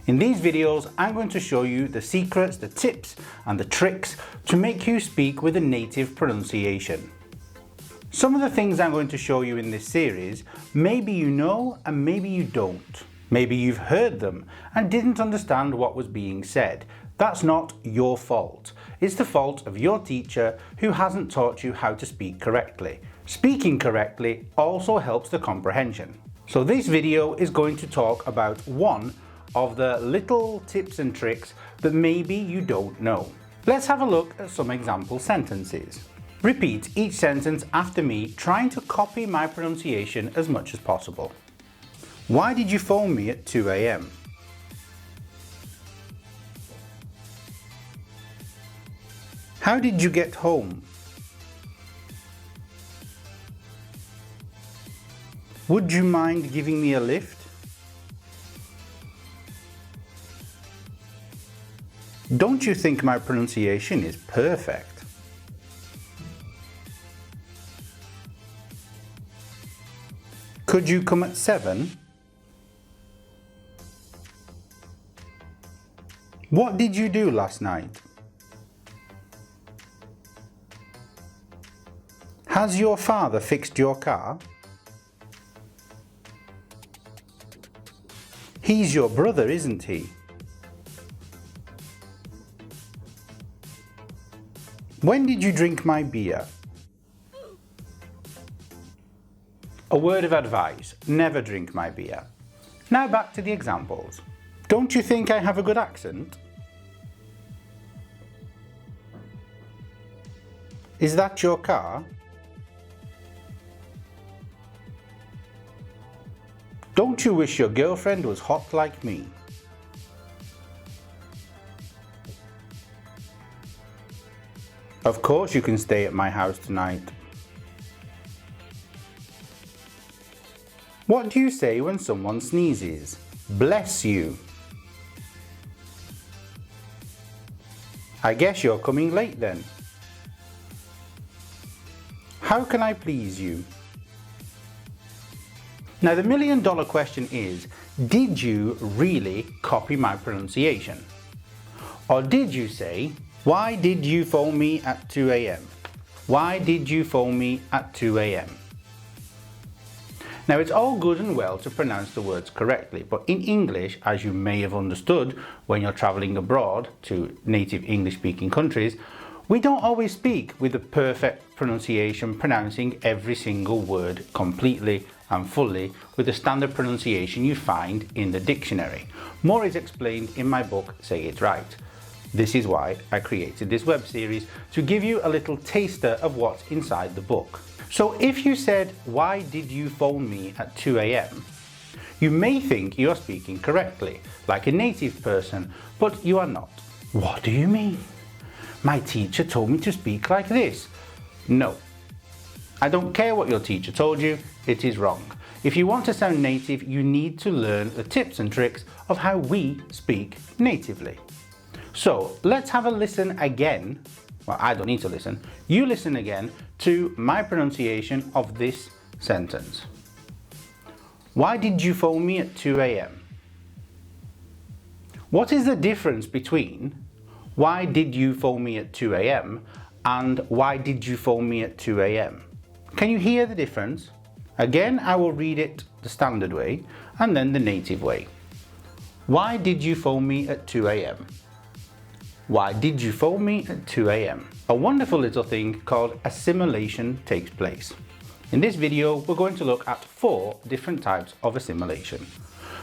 In these videos, I'm going to show you the secrets, the tips and the tricks to make you speak with a native pronunciation. Some of the things I'm going to show you in this series, maybe you know and maybe you don't. Maybe you've heard them and didn't understand what was being said. That's not your fault. It's the fault of your teacher who hasn't taught you how to speak correctly. Speaking correctly also helps the comprehension. So this video is going to talk about one of the little tips and tricks that maybe you don't know. Let's have a look at some example sentences. Repeat each sentence after me, trying to copy my pronunciation as much as possible. Why did you phone me at 2 a.m? How did you get home? Would you mind giving me a lift? Don't you think my pronunciation is perfect? Could you come at 7? What did you do last night? Has your father fixed your car? He's your brother, isn't he? When did you drink my beer? A word of advice, never drink my beer. Now back to the examples. Don't you think I have a good accent? Is that your car? Don't you wish your girlfriend was hot like me? Of course you can stay at my house tonight. What do you say when someone sneezes? Bless you. I guess you're coming late then. How can I please you? Now the million-dollar question is, did you really copy my pronunciation? Or did you say, why did you phone me at 2 a.m? Why did you phone me at 2 a.m? Now it's all good and well to pronounce the words correctly, but in English, as you may have understood when you're traveling abroad to native English-speaking countries, we don't always speak with the perfect pronunciation, pronouncing every single word completely and fully with the standard pronunciation you find in the dictionary. More is explained in my book, Say It Right. This is why I created this web series, to give you a little taster of what's inside the book. So if you said, why did you phone me at 2 a.m? You may think you're speaking correctly, like a native person, but you are not. What do you mean? My teacher told me to speak like this. No. I don't care what your teacher told you, it is wrong. If you want to sound native, you need to learn the tips and tricks of how we speak natively. So let's have a listen again. Well, I don't need to listen. You listen again to my pronunciation of this sentence. Why did you phone me at 2 a.m? What is the difference between why did you phone me at 2 a.m. and why did you phone me at 2 a.m? Can you hear the difference? Again, I will read it the standard way and then the native way. Why did you phone me at 2 a.m? Why did you phone me at 2 a.m? A wonderful little thing called assimilation takes place. In this video, we're going to look at 4 different types of assimilation.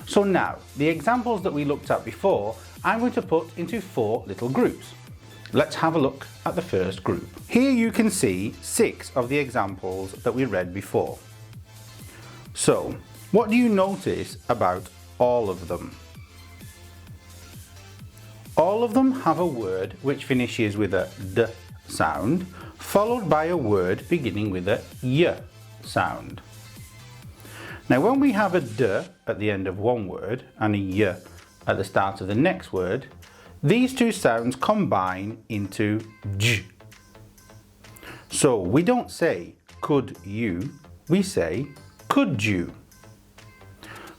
So now, the examples that we looked at before, I'm going to put into 4 little groups. Let's have a look at the first group. Here you can see 6 of the examples that we read before. So, what do you notice about all of them? All of them have a word which finishes with a D sound, followed by a word beginning with a Y sound. Now when we have a D at the end of one word and a Y at the start of the next word, these two sounds combine into J. So we don't say could you, we say could you.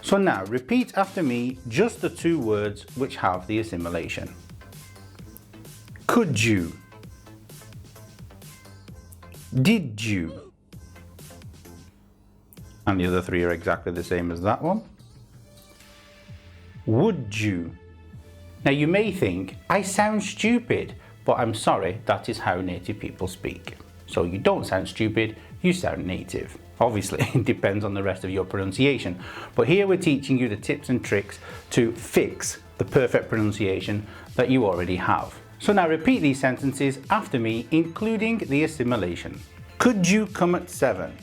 So now repeat after me just the two words which have the assimilation. Could you? Did you? And the other three are exactly the same as that one. Would you? Now you may think, I sound stupid, but I'm sorry, that is how native people speak. So you don't sound stupid, you sound native. Obviously, it depends on the rest of your pronunciation. But here we're teaching you the tips and tricks to fix the perfect pronunciation that you already have. So now repeat these sentences after me, including the assimilation. Could you come at 7?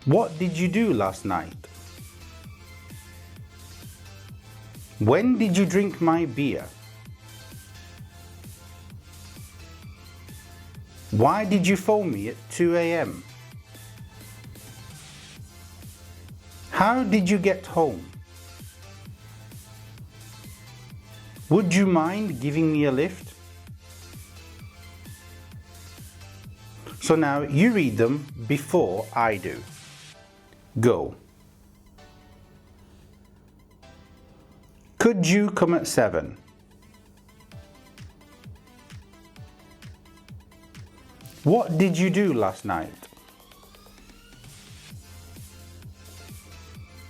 What did you do last night? When did you drink my beer? Why did you phone me at 2 a.m? How did you get home? Would you mind giving me a lift? So now you read them before I do. Go. Could you come at 7? What did you do last night?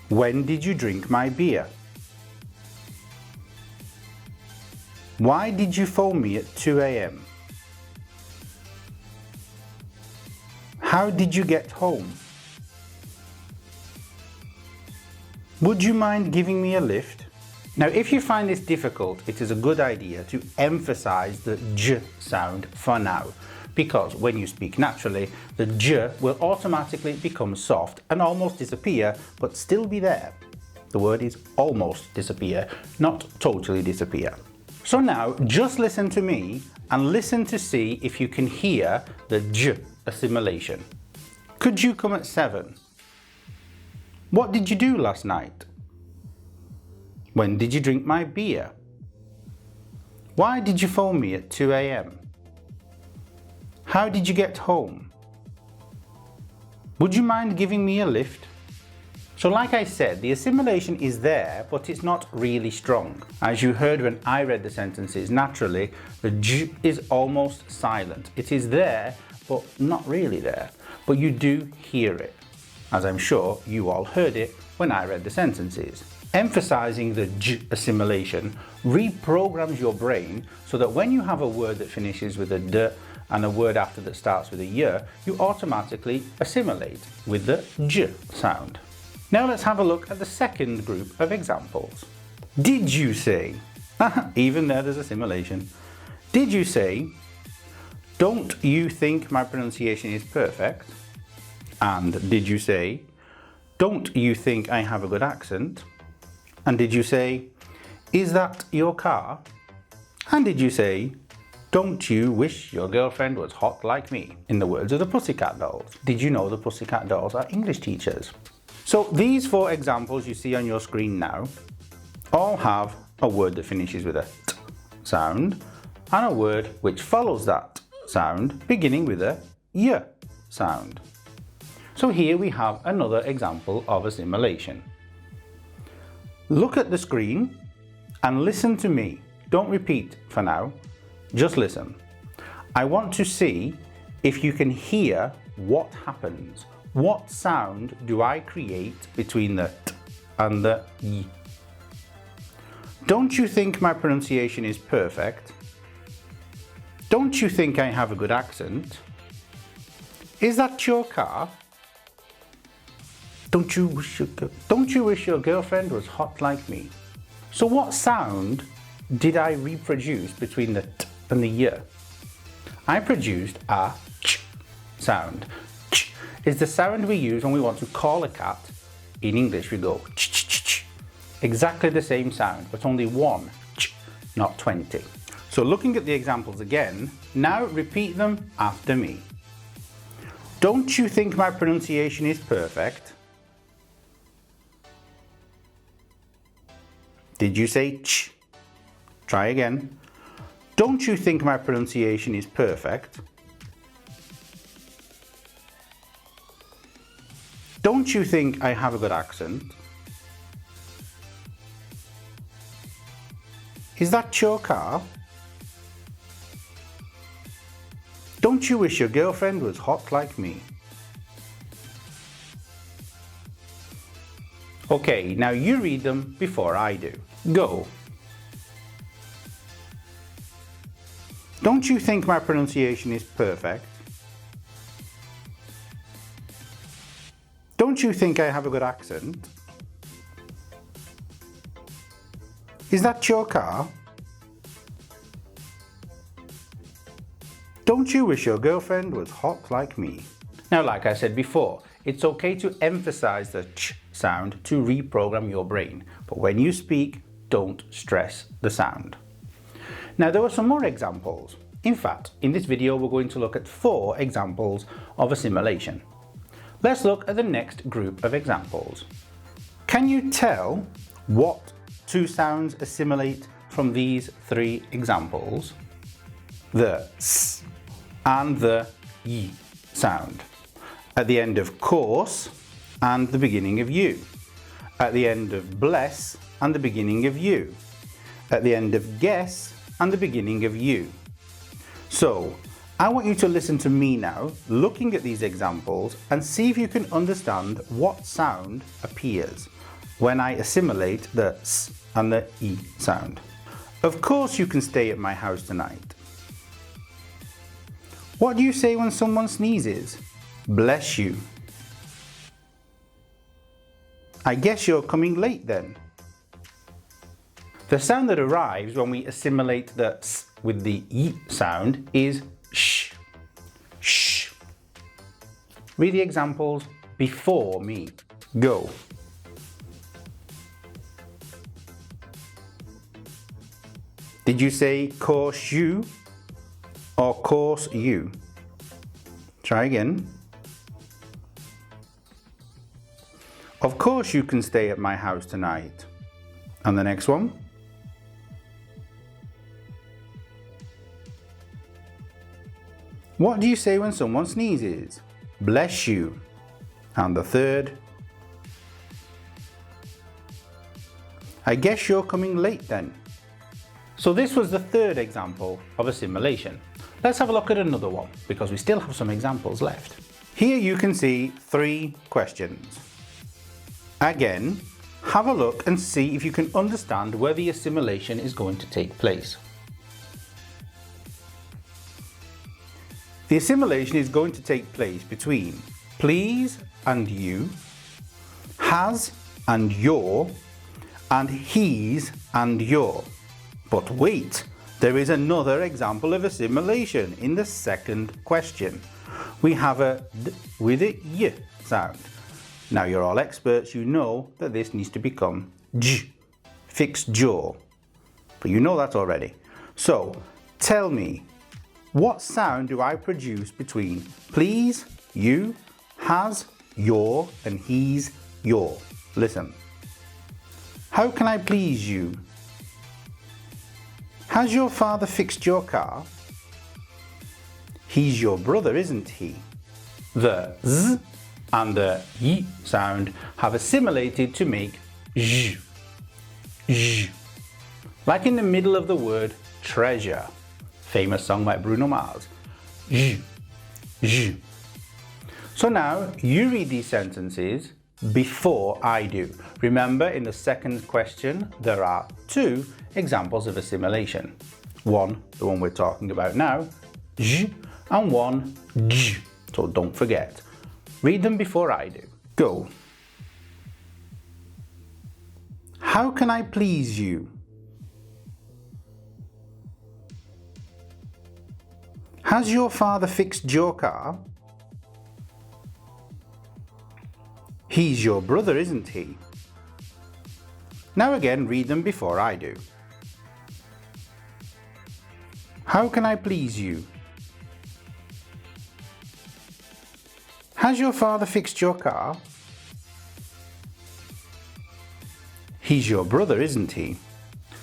When did you drink my beer? Why did you phone me at 2 a.m? How did you get home? Would you mind giving me a lift? Now, if you find this difficult, it is a good idea to emphasize the j sound for now, because when you speak naturally, the j will automatically become soft and almost disappear, but still be there. The word is almost disappear, not totally disappear. So now, just listen to me and listen to see if you can hear the j assimilation. Could you come at 7? What did you do last night? When did you drink my beer? Why did you phone me at 2 a.m? How did you get home? Would you mind giving me a lift? So like I said, the assimilation is there, but it's not really strong. As you heard when I read the sentences, naturally, the j is almost silent. It is there, but not really there. But you do hear it, as I'm sure you all heard it when I read the sentences. Emphasizing the j assimilation reprograms your brain so that when you have a word that finishes with a d and a word after that starts with a y, you automatically assimilate with the j sound. Now let's have a look at the second group of examples. Did you say? Even there's assimilation. Did you say, don't you think my pronunciation is perfect? And did you say, don't you think I have a good accent? And did you say, is that your car? And did you say, don't you wish your girlfriend was hot like me? In the words of the Pussycat Dolls. Did you know the Pussycat Dolls are English teachers? So these 4 examples you see on your screen now all have a word that finishes with a t sound and a word which follows that sound beginning with a y sound. So here we have another example of assimilation. Look at the screen and listen to me. Don't repeat for now, just listen. I want to see if you can hear what happens. What sound do I create between the t and the y? Don't you think my pronunciation is perfect? Don't you think I have a good accent? Is that your car? Don't you wish your girlfriend was hot like me? So what sound did I reproduce between the t and the y? I produced a ch sound. Ch is the sound we use when we want to call a cat. In English we go ch ch ch ch. Exactly the same sound, but only one ch, not 20. So looking at the examples again, now repeat them after me. Don't you think my pronunciation is perfect? Did you say ch? Try again. Don't you think my pronunciation is perfect? Don't you think I have a good accent? Is that your car? Don't you wish your girlfriend was hot like me? Okay, now you read them before I do. Go. Don't you think my pronunciation is perfect? Don't you think I have a good accent? Is that your car? Don't you wish your girlfriend was hot like me? Now, like I said before, it's okay to emphasize the ch sound to reprogram your brain, but when you speak, don't stress the sound. Now, there were some more examples. In fact, in this video, we're going to look at 4 examples of assimilation. Let's look at the next group of examples. Can you tell what 2 sounds assimilate from these 3 examples? The s and the y sound. At the end of course and the beginning of you. At the end of bless and the beginning of you. At the end of guess and the beginning of you. So, I want you to listen to me now, looking at these examples, and see if you can understand what sound appears when I assimilate the s and the e sound. Of course you can stay at my house tonight. What do you say when someone sneezes? Bless you. I guess you're coming late then. The sound that arrives when we assimilate the s with the y sound is sh. Sh. Read the examples before me. Go. Did you say course you or course you? Try again. Of course you can stay at my house tonight. And the next one. What do you say when someone sneezes? Bless you. And the third. I guess you're coming late then. So this was the 3rd example of assimilation. Let's have a look at another one, because we still have some examples left. Here you can see 3 questions. Again, have a look and see if you can understand where the assimilation is going to take place. The assimilation is going to take place between please and you, has and your, and he's and your. But wait, there is another example of assimilation in the 2nd question. We have a d with a y sound. Now you're all experts, you know that this needs to become j, fixed jaw. But you know that already. So tell me, what sound do I produce between please, you, has, your, and he's, your? Listen. How can I please you? Has your father fixed your car? He's your brother, isn't he? The z and the y sound have assimilated to make j. J. Like in the middle of the word treasure. Famous song by Bruno Mars. J. J. So now you read these sentences before I do. Remember, in the 2nd question, there are 2 examples of assimilation. One, the one we're talking about now, j, and one, j. So don't forget. Read them before I do. Go. How can I please you? Has your father fixed your car? He's your brother, isn't he? Now again, read them before I do. How can I please you? Has your father fixed your car? He's your brother, isn't he?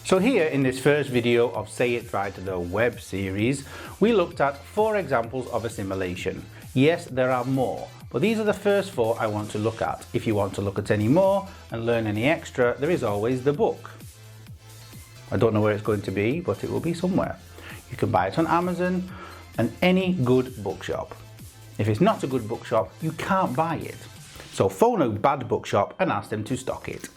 So here in this first video of Say It Right, the web series, we looked at 4 examples of assimilation. Yes, there are more, But these are the first 4 I want to look at. If you want to look at any more and learn any extra, there is always the book. I don't know where it's going to be, but it will be somewhere. You can buy it on Amazon and any good bookshop. If it's not a good bookshop, you can't buy it. So phone a bad bookshop and ask them to stock it.